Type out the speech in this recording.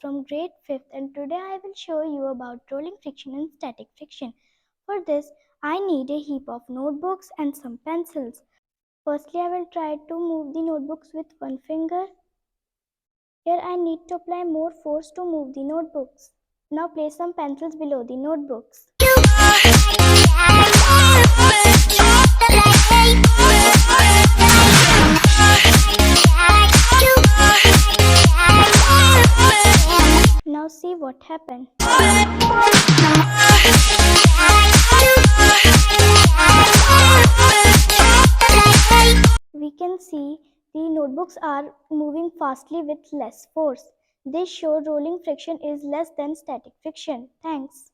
from grade 5th, and today I will show you about rolling friction and static friction. For this, I need a heap of notebooks and some pencils. Firstly, I will try to move the notebooks with one finger. Here I need to apply more force to move the notebooks. Now place some pencils below the notebooks. Now see what happened. We can see the notebooks are moving fastly with less force. This shows rolling friction is less than static friction. Thanks.